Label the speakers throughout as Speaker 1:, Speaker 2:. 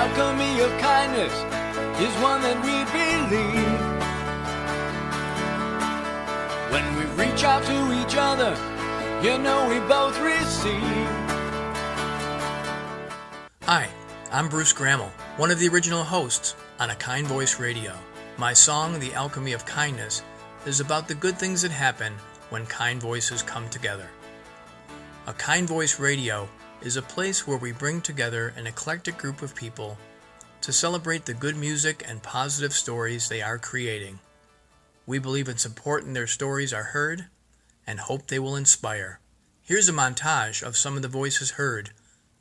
Speaker 1: alchemy of kindness is one that we believe. When we reach out to each other, you know we both receive.
Speaker 2: Hi, I'm Bruce Grammel, one of the original hosts on A Kind Voice Radio. My song, The Alchemy of Kindness, is about the good things that happen when kind voices come together. A Kind Voice Radio is a place where we bring together an eclectic group of people to celebrate the good music and positive stories they are creating. We believe it's important their stories are heard and hope they will inspire. Here's a montage of some of the voices heard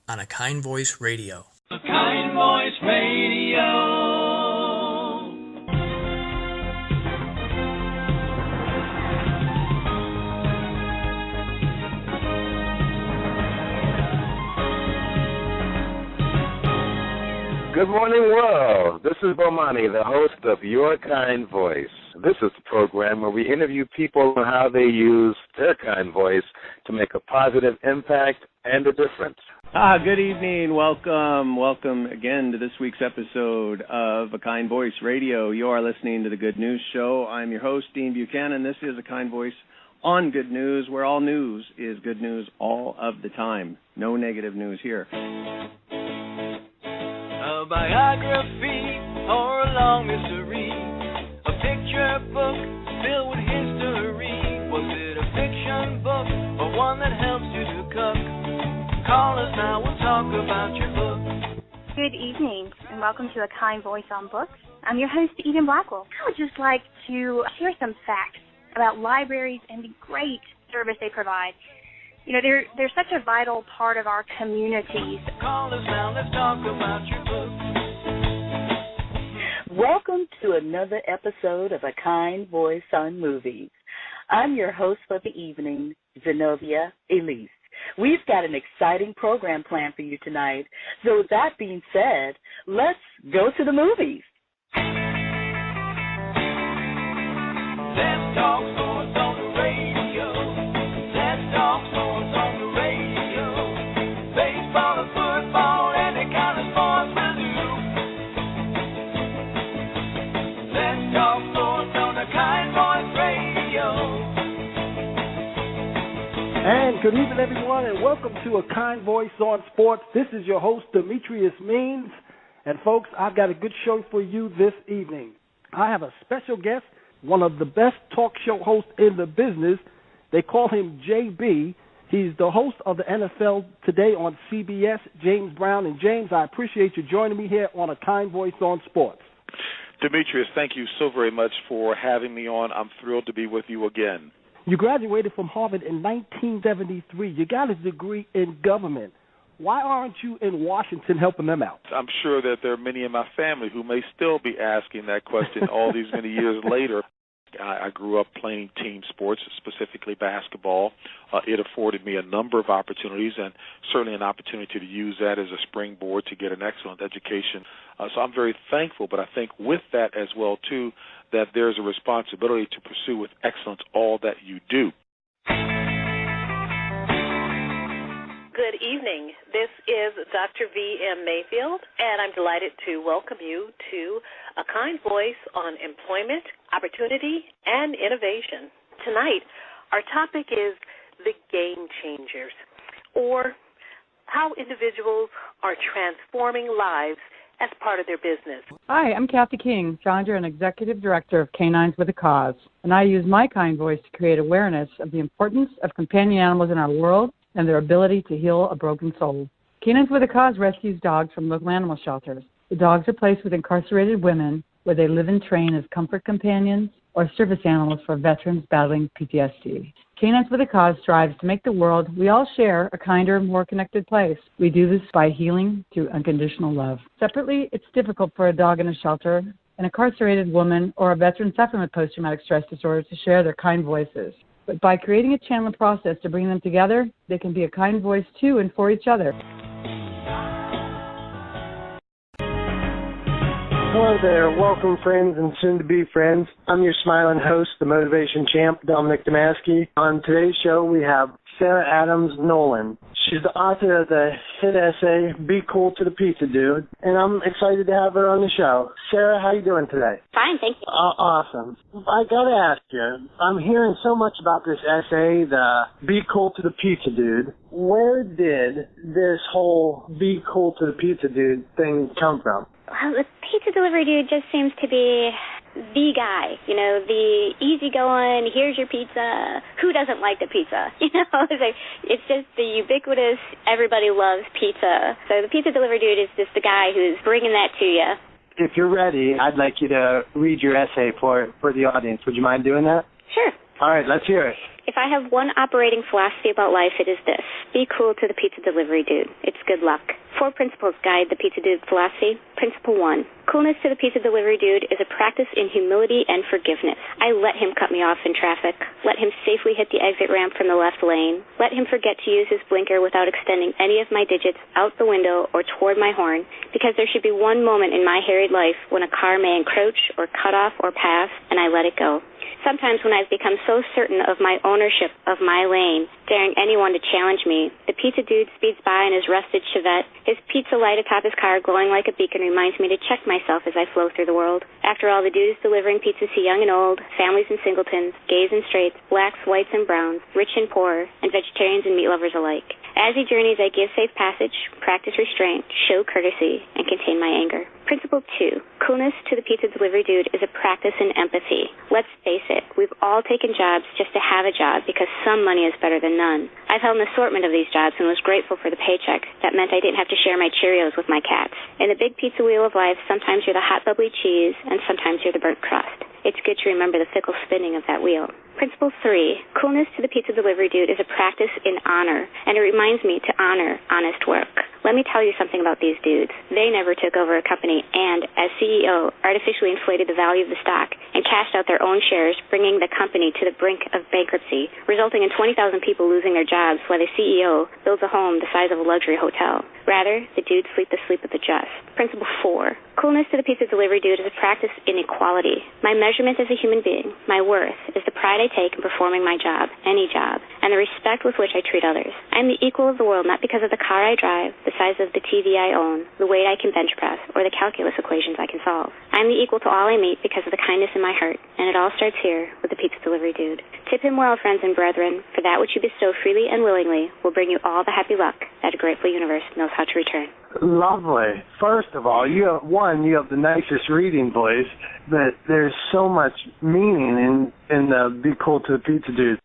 Speaker 2: on A Kind Voice Radio.
Speaker 1: A Kind Voice Radio.
Speaker 3: Good morning, world. This is Bomani, the host of Your Kind Voice. This is the program where we interview people on how they use their kind voice to make a positive impact and a difference.
Speaker 4: Good evening. Welcome again to this week's episode of A Kind Voice Radio. You are listening to The Good News Show. I'm your host, Dean Buchanan. This is A Kind Voice on Good News, where all news is good news all of the time. No negative news here.
Speaker 1: A biography or a long mystery, a picture book filled with history. Was it a fiction book or one that helps you to cook? Call us now, we'll talk about your book.
Speaker 5: Good evening and welcome to A Kind Voice on Books. I'm your host, Eden Blackwell. I would just like to share some facts about libraries and the great service they provide. You know, they're such a vital part of our communities.
Speaker 1: Call us now, let's talk about your book.
Speaker 6: Welcome to another episode of A Kind Voice on Movies. I'm your host for the evening, Zenobia Elise. We've got an exciting program planned for you tonight. So with that being said, let's go to the movies.
Speaker 1: Let's talk sports on the radio. Let's talk sports on the radio. Baseball or football, any kind of sports will do. Let's talk sports on the Kind Voice Radio.
Speaker 7: And good evening, everyone, and welcome to A Kind Voice on Sports. This is your host, Demetrius Means. And, folks, I've got a good show for you this evening. I have a special guest, one of the best talk show hosts in the business. They call him JB. He's the host of the NFL Today on CBS, James Brown. And, James, I appreciate you joining me here on A Kind Voice on Sports.
Speaker 8: Demetrius, thank you so very much for having me on. I'm thrilled to be with you again.
Speaker 7: You graduated from Harvard in 1973. You got a degree in government. Why aren't you in Washington helping them out?
Speaker 8: I'm sure that there are many in my family who may still be asking that question all these many years later. I grew up playing team sports, specifically basketball. It afforded me a number of opportunities and certainly an opportunity to use that as a springboard to get an excellent education. So I'm very thankful, but I think with that as well, too, that there's a responsibility to pursue with excellence all that you do.
Speaker 9: Good evening. This is Dr. V.M. Mayfield, and I'm delighted to welcome you to A Kind Voice on Employment, Opportunity, and Innovation. Tonight, our topic is the game changers, or how individuals are transforming lives as part of their business.
Speaker 10: Hi, I'm Kathy King, founder and executive director of Canines with a Cause, and I use my kind voice to create awareness of the importance of companion animals in our world and their ability to heal a broken soul. Canines with a Cause rescues dogs from local animal shelters. The dogs are placed with incarcerated women where they live and train as comfort companions or service animals for veterans battling PTSD. Canines with a Cause strives to make the world we all share a kinder, more connected place. We do this by healing through unconditional love. Separately, it's difficult for a dog in a shelter, an incarcerated woman, or a veteran suffering with post-traumatic stress disorder to share their kind voices. But by creating a channel process to bring them together, they can be a kind voice to and for each other.
Speaker 11: Hello there. Welcome, friends and soon-to-be friends. I'm your smiling host, the motivation champ, Dominic Damaski. On today's show, we have Sarah Adams Nolan. She's the author of the hit essay, Be Cool to the Pizza Dude, and I'm excited to have her on the show. Sarah, how you doing today?
Speaker 12: Fine, thank you.
Speaker 11: Awesome. I gotta ask you, I'm hearing so much about this essay, the Be Cool to the Pizza Dude. Where did this whole Be Cool to the Pizza Dude thing come from?
Speaker 12: Well, the pizza delivery dude just seems to be the guy, you know, the easygoing, here's your pizza, who doesn't like the pizza, you know, it's just the ubiquitous, everybody loves pizza. So the pizza delivery dude is just the guy who's bringing that to you.
Speaker 11: If you're ready, I'd like you to read your essay for the audience. Would you mind doing that?
Speaker 12: Sure.
Speaker 11: All right, let's hear it.
Speaker 12: If I have one operating philosophy about life, it is this. Be cool to the pizza delivery dude. It's good luck. 4 principles guide the pizza dude philosophy. Principle 1. Coolness to the pizza delivery dude is a practice in humility and forgiveness. I let him cut me off in traffic. Let him safely hit the exit ramp from the left lane. Let him forget to use his blinker without extending any of my digits out the window or toward my horn, because there should be one moment in my harried life when a car may encroach or cut off or pass, and I let it go. Sometimes when I've become so certain of my ownership of my lane, daring anyone to challenge me, the pizza dude speeds by in his rusted Chevette. His pizza light atop his car glowing like a beacon reminds me to check myself as I flow through the world. After all, the dude is delivering pizzas to young and old, families and singletons, gays and straights, blacks, whites and browns, rich and poor, and vegetarians and meat lovers alike. As he journeys, I give safe passage, practice restraint, show courtesy, and contain my anger. Principle 2. Coolness to the pizza delivery dude is a practice in empathy. Let's face it, we've all taken jobs just to have a job because some money is better than none. I've held an assortment of these jobs and was grateful for the paycheck. That meant I didn't have to share my Cheerios with my cats. In the big pizza wheel of life, sometimes you're the hot bubbly cheese and sometimes you're the burnt crust. It's good to remember the fickle spinning of that wheel. Principle 3. Coolness to the pizza delivery dude is a practice in honor, and it reminds me to honor honest work. Let me tell you something about these dudes. They never took over a company and, as CEO, artificially inflated the value of the stock and cashed out their own shares, bringing the company to the brink of bankruptcy, resulting in 20,000 people losing their jobs while the CEO builds a home the size of a luxury hotel. Rather, the dudes sleep the sleep of the just. Principle 4. Coolness to the pizza delivery dude is a practice in equality. My measurement as a human being, my worth, is the pride I take in performing my job, any job, and the respect with which I treat others. I'm the equal of the world not because of the car I drive, the size of the TV I own, the weight I can bench press, or the calculus equations I can solve. I'm the equal to all I meet because of the kindness in my heart, and it all starts here with the pizza delivery dude. Tip him well, friends and brethren, for that which you bestow freely and willingly will bring you all the happy luck that a grateful universe knows how to return.
Speaker 11: Lovely. First of all, you have the nicest reading voice, but there's so much meaning in the Be Cool to the Pizza Dude.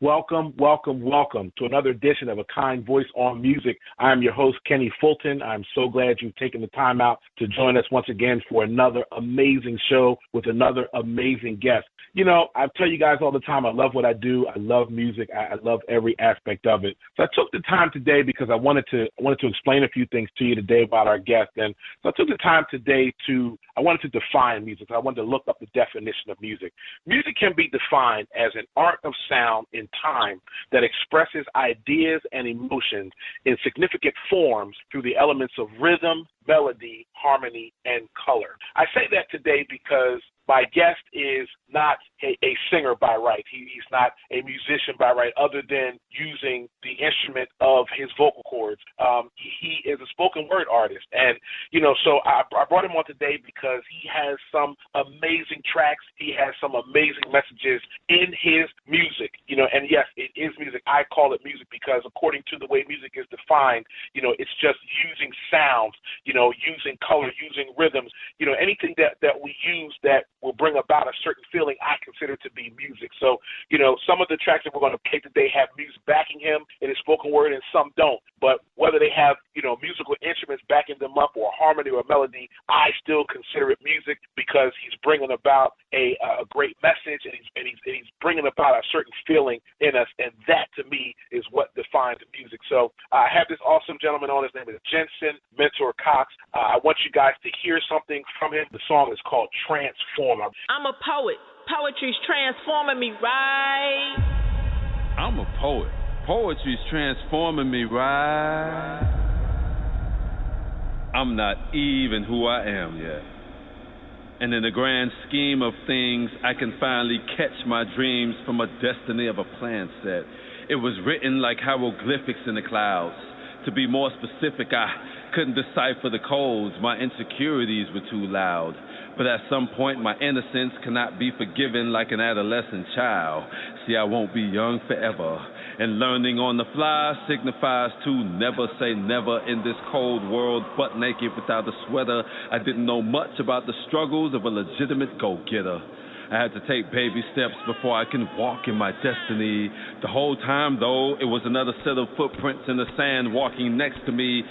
Speaker 13: Welcome, welcome, welcome to another edition of A Kind Voice on Music. I'm your host, Kenny Fulton. I'm so glad you've taken the time out to join us once again for another amazing show with another amazing guest. You know, I tell you guys all the time, I love what I do. I love music. I love every aspect of it. So I took the time today because I wanted to explain a few things to you today about our guest. And so I took the time today I wanted to define music. I wanted to look up the definition of music. Music can be defined as an art of sound in time that expresses ideas and emotions in significant forms through the elements of rhythm, melody, harmony, and color. I say that today because my guest is not a singer by right. He's not a musician by right, other than using the instrument of his vocal cords. He is a spoken word artist. And, you know, so I brought him on today because he has some amazing tracks. He has some amazing messages in his music, you know, and yes, it is music. I call it music because according to the way music is defined, you know, it's just using sounds, you know, using color, using rhythms, you know, anything that we use that will bring about a certain feeling I consider to be music. So, you know, some of the tracks that we're going to play today have music backing him in his spoken word and some don't. But whether they have, you know, musical instruments backing them up or harmony or melody, I still consider it music because he's bringing about a great message and he's bringing about a certain feeling in us. And that, to me, is what defines music. So I have this awesome gentleman on. His name is Jensen Mentor Cox. I want you guys to hear something from him. The song is called Transform.
Speaker 14: I'm a poet. Poetry's transforming me, right?
Speaker 15: I'm a poet. Poetry's transforming me, right? I'm not even who I am yet. And in the grand scheme of things, I can finally catch my dreams from a destiny of a plan set. It was written like hieroglyphics in the clouds. To be more specific, I couldn't decipher the codes. My insecurities were too loud. But at some point, my innocence cannot be forgiven like an adolescent child. See, I won't be young forever. And learning on the fly signifies to never say never in this cold world, butt naked without a sweater. I didn't know much about the struggles of a legitimate go-getter. I had to take baby steps before I can walk in my destiny. The whole time, though, it was another set of footprints in the sand walking next to me.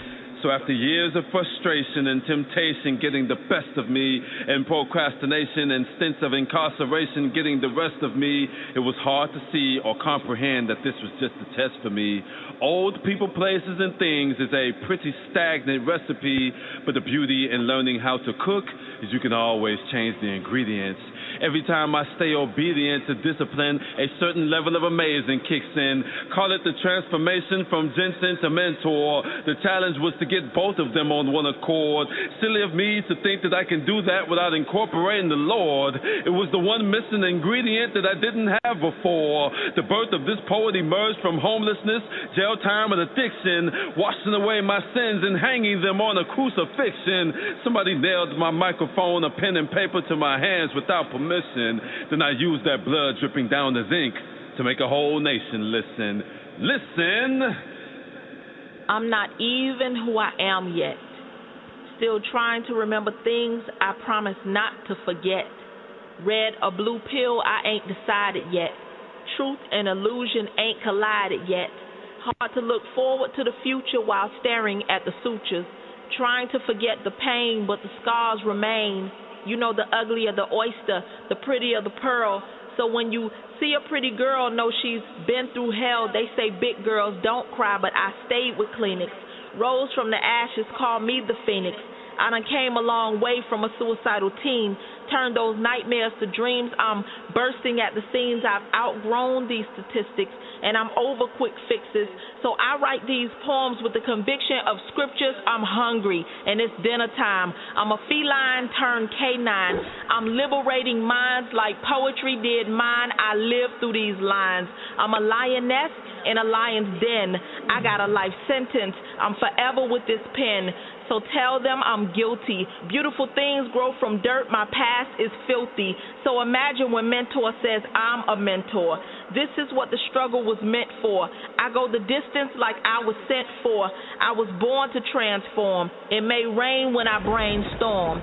Speaker 15: So after years of frustration and temptation getting the best of me, and procrastination and stints of incarceration getting the rest of me, it was hard to see or comprehend that this was just a test for me. Old people, places, and things is a pretty stagnant recipe, but the beauty in learning how to cook is you can always change the ingredients. Every time I stay obedient to discipline, a certain level of amazing kicks in. Call it the transformation from Jensen to mentor. The challenge was to get both of them on one accord. Silly of me to think that I can do that without incorporating the Lord. It was the one missing ingredient that I didn't have before. The birth of this poet emerged from homelessness, jail time, and addiction, washing away my sins and hanging them on a crucifixion. Somebody nailed my microphone, a pen and paper to my hands without permission. Then I used that blood dripping down as ink to make a whole nation listen. Listen!
Speaker 14: I'm not even who I am yet. Still trying to remember things I promised not to forget. Red or blue pill, I ain't decided yet. Truth and illusion ain't collided yet. Hard to look forward to the future while staring at the sutures. Trying to forget the pain, but the scars remain. You know, the uglier the oyster, the prettier the pearl. So when you see a pretty girl, know she's been through hell. They say big girls don't cry, but I stayed with Kleenex. Rose from the ashes, call me the phoenix. I done came a long way from a suicidal teen. Turned those nightmares to dreams. I'm bursting at the seams. I've outgrown these statistics, and I'm over quick fixes. So I write these poems with the conviction of scriptures. I'm hungry, and it's dinner time. I'm a feline turned canine. I'm liberating minds like poetry did mine. I live through these lines. I'm a lioness in a lion's den. I got a life sentence. I'm forever with this pen. So tell them I'm guilty. Beautiful things grow from dirt. My past is filthy. So imagine when mentor says I'm a mentor. This is what the struggle was meant for. I go the distance like I was sent for. I was born to transform. It may rain when I brainstorm.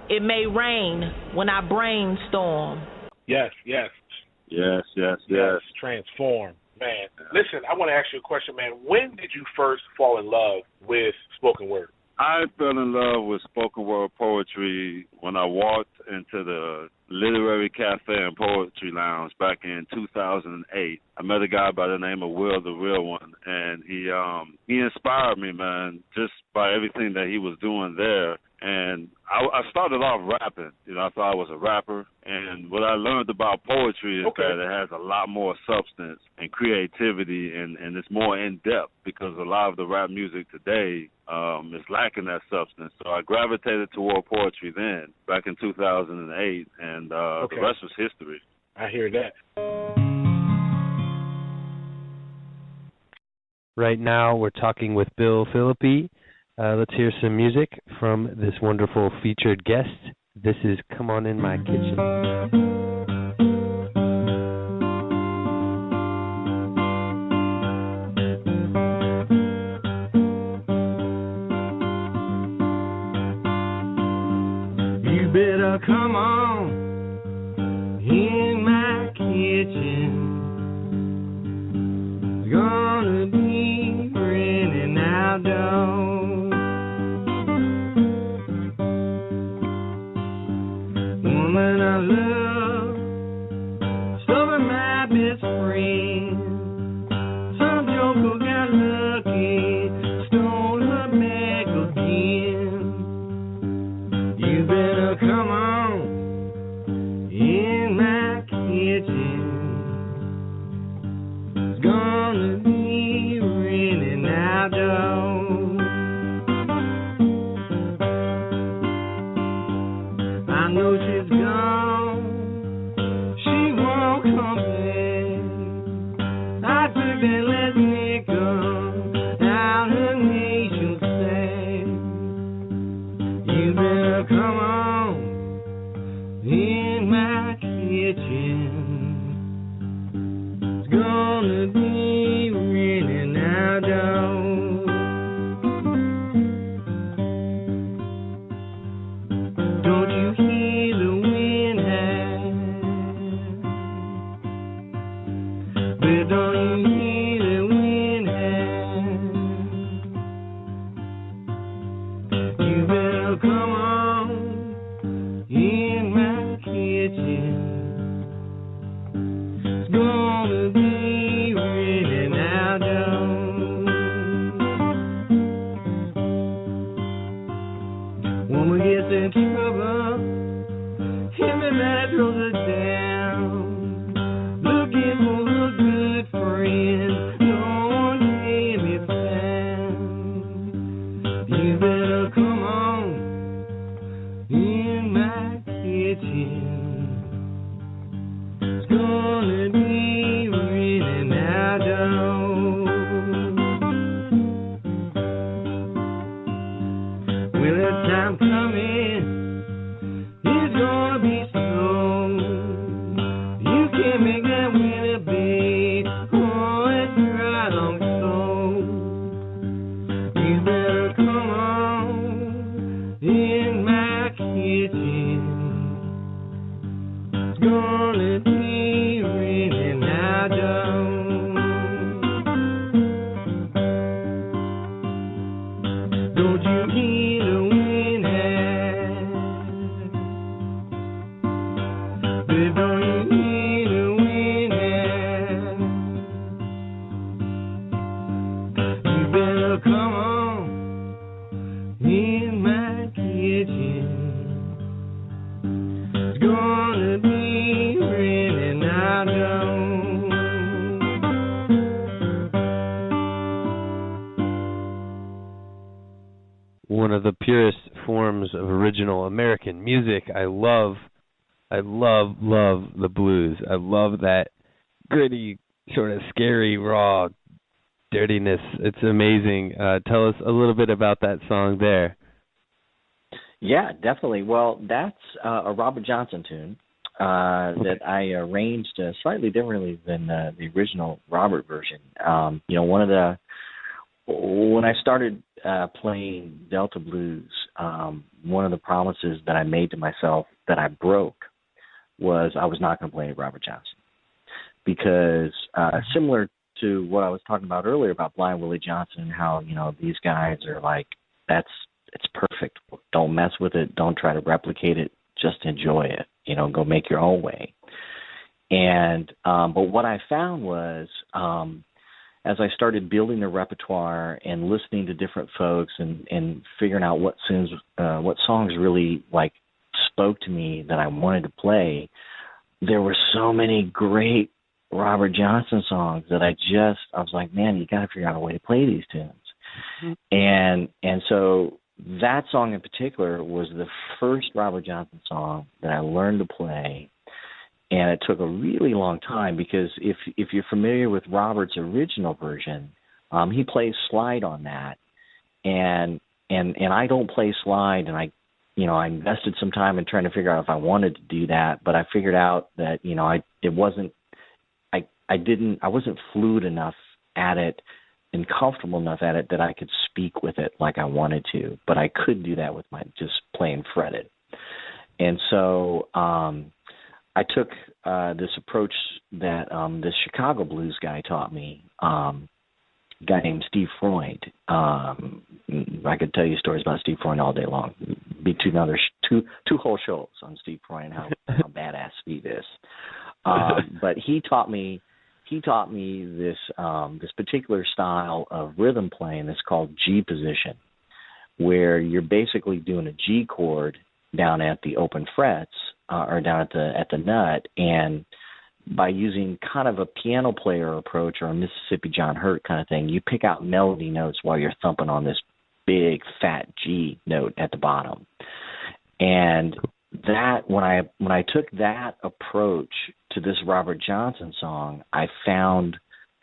Speaker 14: It may rain when I brainstorm.
Speaker 13: Yes. Transform. Man, listen, I want to ask you a question, man. When did you first fall in love with spoken word?
Speaker 16: I fell in love with spoken word poetry when I walked into the Literary Cafe and Poetry Lounge back in 2008. I met a guy by the name of Will, the Real One, and he inspired me, man, just by everything that he was doing there. And I started off rapping. You know, I thought I was a rapper. And what I learned about poetry is that it has a lot more substance and creativity, and it's more in-depth, because a lot of the rap music today is lacking that substance. So I gravitated toward poetry then, back in 2008, and the rest was history.
Speaker 13: I hear that.
Speaker 17: Right now we're talking with Bill Philippi. Let's hear some music from this wonderful featured guest. This is Come On In My Kitchen.
Speaker 18: You better come on in my kitchen. It's gonna be raining outdoors. Woman I love, stolen my best friend. Some joker got lucky, stole her bag again. You better come on in my kitchen. It's gonna be raining outdoors. Something that throws her down. Looking for a good friend. No one can be found. You better come on in my kitchen. It's gonna be raining out down. Well, the time coming, it's gonna be slow. You can't make that winter, babe. Oh, it's right on so. You better come on in my kitchen. It's gonna be raining out down. Don't you hear the wind howl? Babe, don't you hear the wind howl? You better come on in my kitchen. It's gonna be raining out down.
Speaker 17: One of the purest forms of original American music. I love the blues. I love that gritty, sort of scary, raw dirtiness. It's amazing. Tell us a little bit about that song there.
Speaker 19: Yeah, definitely. Well, that's a Robert Johnson tune that I arranged slightly differently than the original Robert version. When I started playing Delta blues, one of the promises that I made to myself that I broke was I was not going to play Robert Johnson, because similar to what I was talking about earlier about Blind Willie Johnson and how, these guys are like, it's perfect. Don't mess with it. Don't try to replicate it. Just enjoy it. Go make your own way. And but what I found was, as I started building the repertoire and listening to different folks and figuring out what songs really like spoke to me that I wanted to play, there were so many great Robert Johnson songs that I was like, man, you got to figure out a way to play these tunes. Mm-hmm. And so that song in particular was the first Robert Johnson song that I learned to play. And it took a really long time, because if you're familiar with Robert's original version, he plays slide on that, and I don't play slide, and I invested some time in trying to figure out if I wanted to do that, but I figured out that I wasn't fluid enough at it and comfortable enough at it that I could speak with it like I wanted to, but I could do that with my just playing fretted, and so. I took this approach that this Chicago blues guy taught me, a guy named Steve Freund. I could tell you stories about Steve Freund all day long. It'd be two whole shows on Steve Freund, how badass Steve is. But he taught me this particular style of rhythm playing that's called G position, where you're basically doing a G chord down at the open frets, or down at the nut, and by using kind of a piano player approach or a Mississippi John Hurt kind of thing, you pick out melody notes while you're thumping on this big fat G note at the bottom. And that when I took that approach to this Robert Johnson song, I found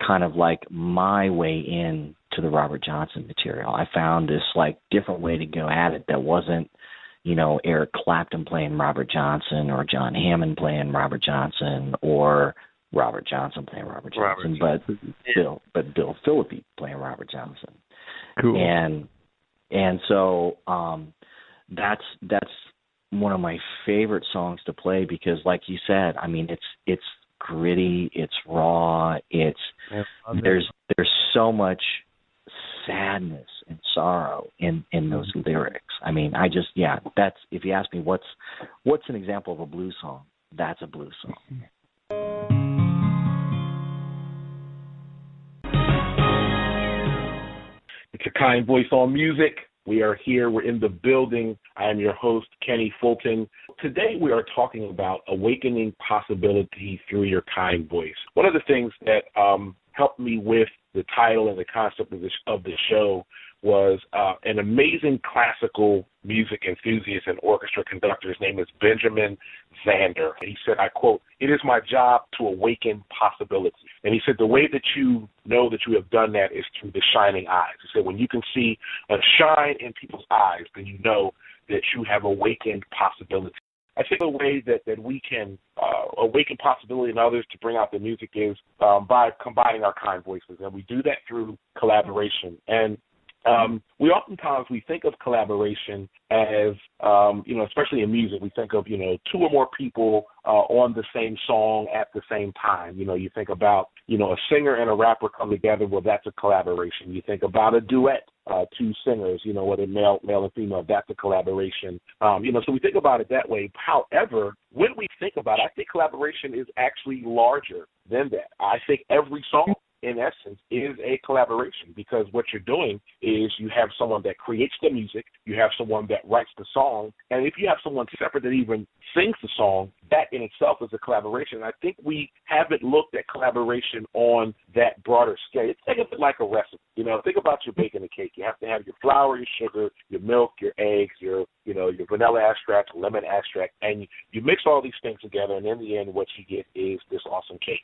Speaker 19: kind of like my way in to the Robert Johnson material. I found this like different way to go at it that wasn't, Eric Clapton playing Robert Johnson, or John Hammond playing Robert Johnson, or Robert Johnson playing Robert Johnson, but Bill Phillippe playing Robert Johnson. Cool. And so that's one of my favorite songs to play, because, like you said, I mean, it's gritty, it's raw, there's so much sadness and sorrow in those lyrics. I mean, that's, if you ask me what's an example of a blues song, that's a blues song.
Speaker 13: It's a Kind Voice on Music. We are here. We're in the building. I am your host, Kenny Fulton. Today we are talking about awakening possibility through your kind voice. One of the things that helped me with the title and the concept of the show was an amazing classical music enthusiast and orchestra conductor. His name is Benjamin Zander. And he said, I quote, "It is my job to awaken possibility." And he said, the way that you know that you have done that is through the shining eyes. He said, when you can see a shine in people's eyes, then you know that you have awakened possibility. I think the way that we can awaken possibility in others to bring out the music is by combining our kind voices. And we do that through collaboration. And we think of collaboration as, especially in music, we think of, two or more people on the same song at the same time. You think about, a singer and a rapper come together. Well, that's a collaboration. You think about a duet, two singers, whether male and female, that's a collaboration. So we think about it that way. However, when we think about it, I think collaboration is actually larger than that. I think every song, in essence, is a collaboration, because what you're doing is you have someone that creates the music, you have someone that writes the song, and if you have someone separate that even sings the song, that in itself is a collaboration. I think we haven't looked at collaboration on that broader scale. Think of it like a recipe. Think about your baking a cake. You have to have your flour, your sugar, your milk, your eggs, your vanilla extract, lemon extract, and you mix all these things together, and in the end, what you get is this awesome cake.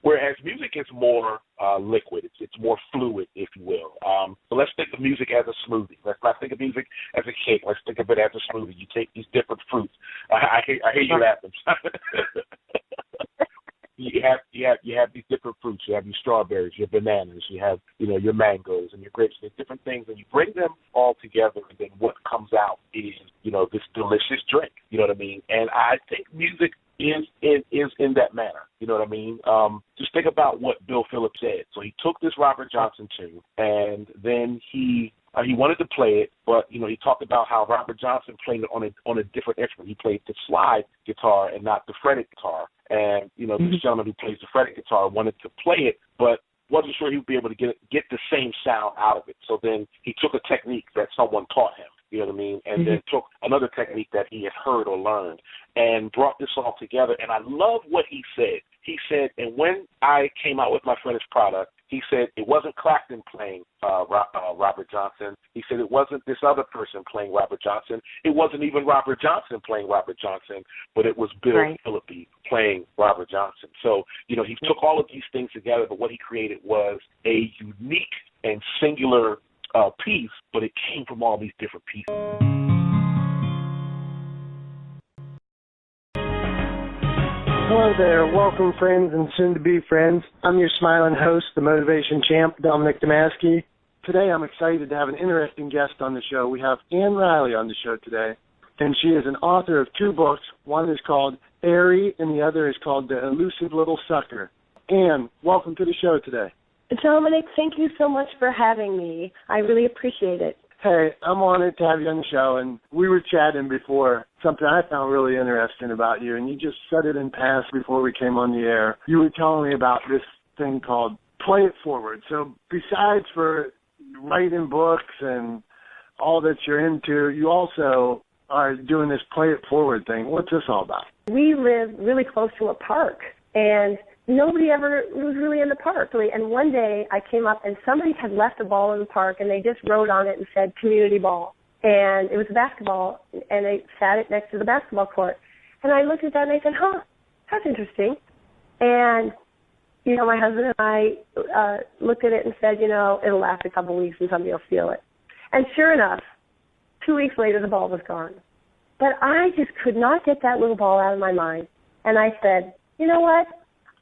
Speaker 13: Whereas music is more liquid. It's more fluid, if you will. So let's think of music as a smoothie. Let's not think of music as a cake. Let's think of it as a smoothie. You take these different fruits. I hear you laughing. You have these different fruits. You have your strawberries, your bananas. You have your mangoes and your grapes. There's different things, and you bring them all together, and then what comes out is this delicious drink. You know what I mean? And I think music is in that manner. You know what I mean? Just think about what Bill Phillips said. So he took this Robert Johnson tune, and then he wanted to play it, but he talked about how Robert Johnson played it on a different instrument. He played the slide guitar and not the fretted guitar. And this gentleman who plays the fretted guitar wanted to play it, but wasn't sure he would be able to get the same sound out of it. So then he took a technique that someone taught him. You know what I mean? And then took another technique that he had heard or learned and brought this all together. And I love what he said. He said, and when I came out with my finished product, he said it wasn't Clapton playing Robert Johnson. He said it wasn't this other person playing Robert Johnson. It wasn't even Robert Johnson playing Robert Johnson, but it was Bill Phillips playing Robert Johnson. So, he took all of these things together, but what he created was a unique and singular piece, but it came from all these different pieces.
Speaker 11: Hello there. Welcome, friends and soon-to-be friends. I'm your smiling host, the motivation champ, Dominic Damaski. Today I'm excited to have an interesting guest on the show. We have Ann Riley on the show today, and she is an author of two books. One is called Airy, and the other is called The Elusive Little Sucker. Ann, welcome to the show today.
Speaker 20: Dominic, thank you so much for having me. I really appreciate it.
Speaker 11: Hey, I'm honored to have you on the show, and we were chatting before, something I found really interesting about you, and you just said it in pass before we came on the air. You were telling me about this thing called Play It Forward. So besides for writing books and all that you're into, you also are doing this Play It Forward thing. What's this all about?
Speaker 20: We live really close to a park, and nobody ever was really in the park. And one day I came up and somebody had left a ball in the park and they just wrote on it and said community ball. And it was a basketball, and they sat it next to the basketball court. And I looked at that and I said, that's interesting. And, my husband and I looked at it and said, it'll last a couple of weeks and somebody will steal it. And sure enough, 2 weeks later the ball was gone. But I just could not get that little ball out of my mind. And I said, you know what?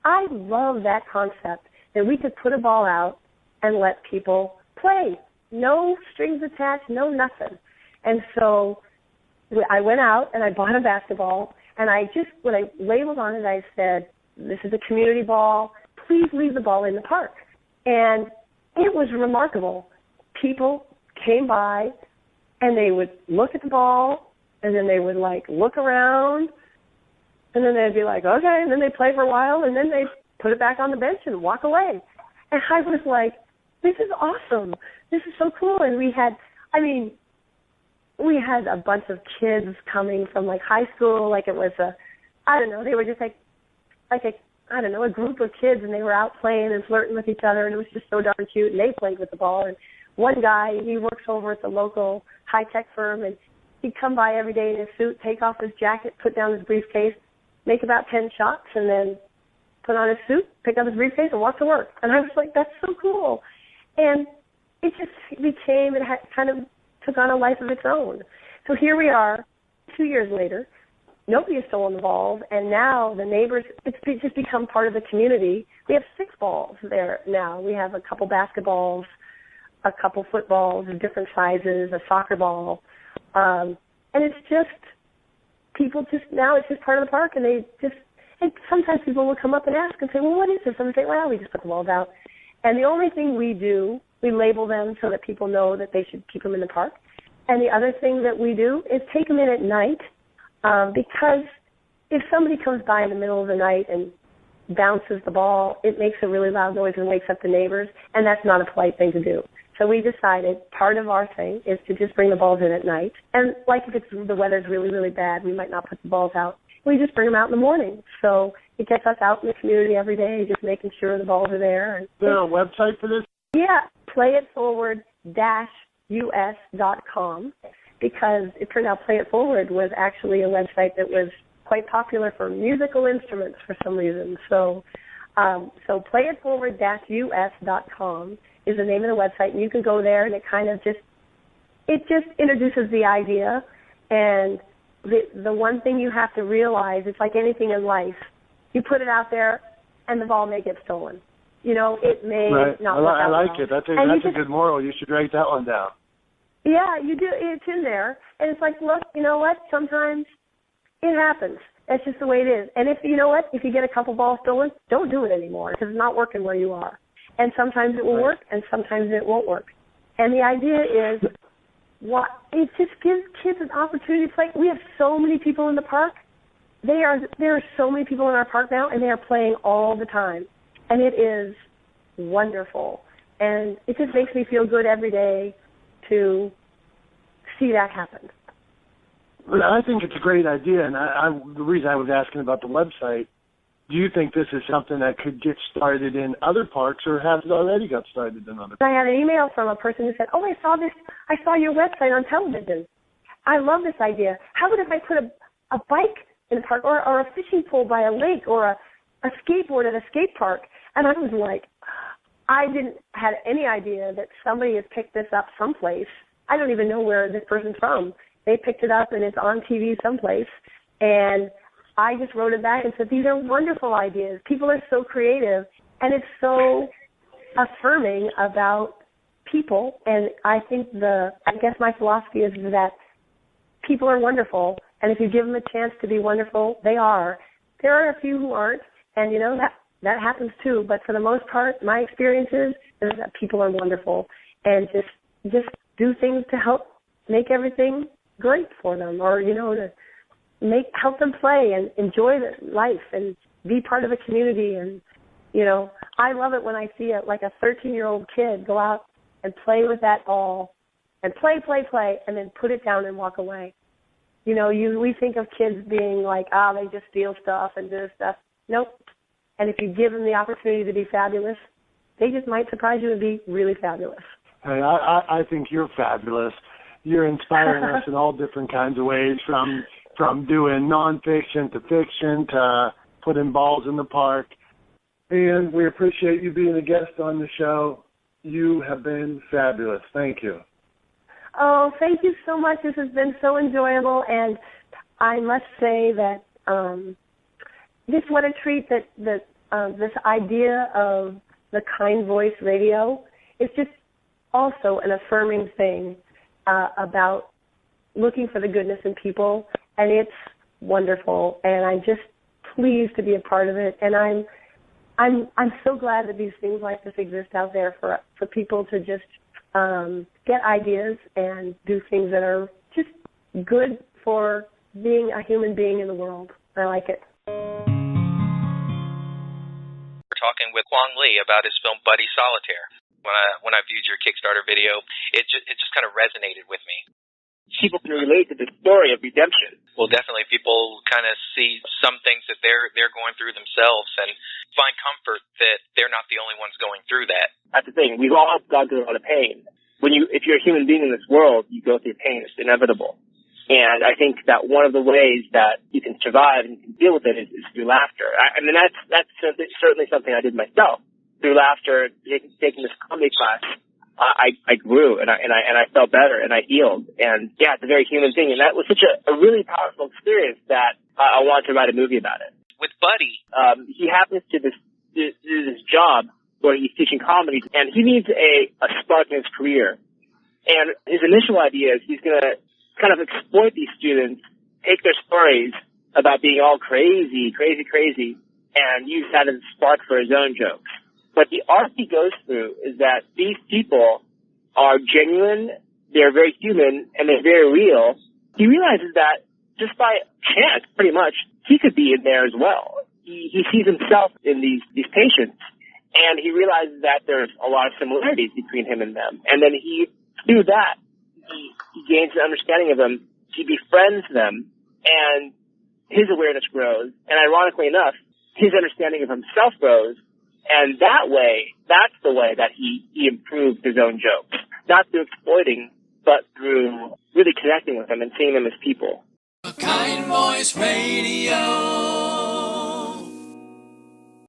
Speaker 20: I love that concept that we could put a ball out and let people play. No strings attached, no nothing. And so I went out and I bought a basketball, and when I labeled on it, I said, this is a community ball. Please leave the ball in the park. And it was remarkable. People came by and they would look at the ball, and then they would look around, and then they'd be like, okay, and then they'd play for a while, and then they'd put it back on the bench and walk away. And I was like, this is awesome. This is so cool. And we had I mean, we had a bunch of kids coming from like high school, like it was they were just a group of kids, and they were out playing and flirting with each other, and it was just so darn cute, and they played with the ball. And one guy, he works over at the local high-tech firm, and he'd come by every day in his suit, take off his jacket, put down his briefcase, make about 10 shots, and then put on his suit, pick up his briefcase, and walk to work. And I was like, that's so cool. And it kind of took on a life of its own. So here we are, 2 years later. Nobody is still involved, and now the neighbors, it's just become part of the community. We have 6 balls there now. We have a couple basketballs, a couple footballs of different sizes, a soccer ball. And it's just, now it's just part of the park, and and sometimes people will come up and ask and say, well, what is this? And we say, well, we just put the balls out. And the only thing we do, we label them so that people know that they should keep them in the park. And the other thing that we do is take them in at night, because if somebody comes by in the middle of the night and bounces the ball, it makes a really loud noise and wakes up the neighbors, and that's not a polite thing to do. So we decided part of our thing is to just bring the balls in at night. And like if the weather's really, really bad, we might not put the balls out. We just bring them out in the morning. So it gets us out in the community every day, just making sure the balls are there. And is
Speaker 11: there a website for this?
Speaker 20: Yeah, playitforward-us.com, because it turned out Play It Forward was actually a website that was quite popular for musical instruments for some reason. So playitforward-us.com is the name of the website, and you can go there, and it just introduces the idea. And the one thing you have to realize, it's like anything in life, you put it out there, and the ball may get stolen. It may not work out.
Speaker 11: I like it. That's a good moral. You should write that one down.
Speaker 20: Yeah, you do. It's in there, and it's like, look, you know what? Sometimes it happens. That's just the way it is. And if you get a couple balls stolen, don't do it anymore, because it's not working where you are. And sometimes it will work, and sometimes it won't work. And the idea is, it just gives kids an opportunity to play. We have so many people in the park. There are so many people in our park now, and they are playing all the time. And it is wonderful. And it just makes me feel good every day to see that happen.
Speaker 11: Well, I think it's a great idea, and the reason I was asking about the website, do you think this is something that could get started in other parks, or has it already got started in other parks?
Speaker 20: I had an email from a person who said, I saw your website on television. I love this idea. How about if I put a bike in the park, or a fishing pole by a lake, or a skateboard at a skate park? And I was like, I didn't have any idea that somebody has picked this up someplace. I don't even know where this person's from. They picked it up, and it's on TV someplace. And I just wrote it back and said, these are wonderful ideas. People are so creative, and it's so affirming about people. And I guess my philosophy is that people are wonderful, and if you give them a chance to be wonderful, they are. There are a few who aren't, and that happens too. But for the most part, my experience is that people are wonderful, and just do things to help make everything great for them, or to help them play and enjoy life and be part of a community. And I love it when I see a 13-year-old kid go out and play with that ball and play, and then put it down and walk away. We think of kids being like, they just steal stuff and do stuff. Nope. And if you give them the opportunity to be fabulous, they just might surprise you and be really fabulous.
Speaker 11: Hey, I think you're fabulous. You're inspiring us in all different kinds of ways, from doing nonfiction to fiction to putting balls in the park. And we appreciate you being a guest on the show. You have been fabulous. Thank you.
Speaker 20: Oh, thank you so much. This has been so enjoyable, and I must say that just what a treat that this idea of the Kind Voice Radio is just also an affirming thing about looking for the goodness in people, and it's wonderful, and I'm just pleased to be a part of it, and I'm so glad that these things like this exist out there for people to just get ideas and do things that are just good for being a human being in the world. I like it.
Speaker 21: We're talking with Kwong Lee about his film Buddy Solitaire. When I viewed your Kickstarter video, it just kind of resonated with me.
Speaker 22: People can relate to the story of redemption.
Speaker 21: Well, definitely, people kind of see some things that they're going through themselves and find comfort that they're not the only ones going through that.
Speaker 22: That's the thing. We've all gone through a lot of pain. If you're a human being in this world, you go through pain. It's inevitable. And I think that one of the ways that you can survive and you can deal with it is through laughter. I mean, that's certainly something I did myself. Through laughter, taking this comedy class, I grew and I felt better and I healed. And yeah, it's a very human thing. And that was such a really powerful experience that I wanted to write a movie about it.
Speaker 21: With Buddy,
Speaker 22: he happens to do this job where he's teaching comedy, and he needs a spark in his career. And his initial idea is he's going to kind of exploit these students, take their stories about being all crazy, and use that as a spark for his own jokes. But the arc he goes through is that these people are genuine, they're very human, and they're very real. He realizes that just by chance, pretty much, he could be in there as well. He sees himself in these patients, and he realizes that there's a lot of similarities between him and them. And then through that, he gains an understanding of them, he befriends them, and his awareness grows. And ironically enough, his understanding of himself grows. And that way, that's the way that he improved his own jokes. Not through exploiting, but through really connecting with them and seeing them as people.
Speaker 1: Kind Voice Radio.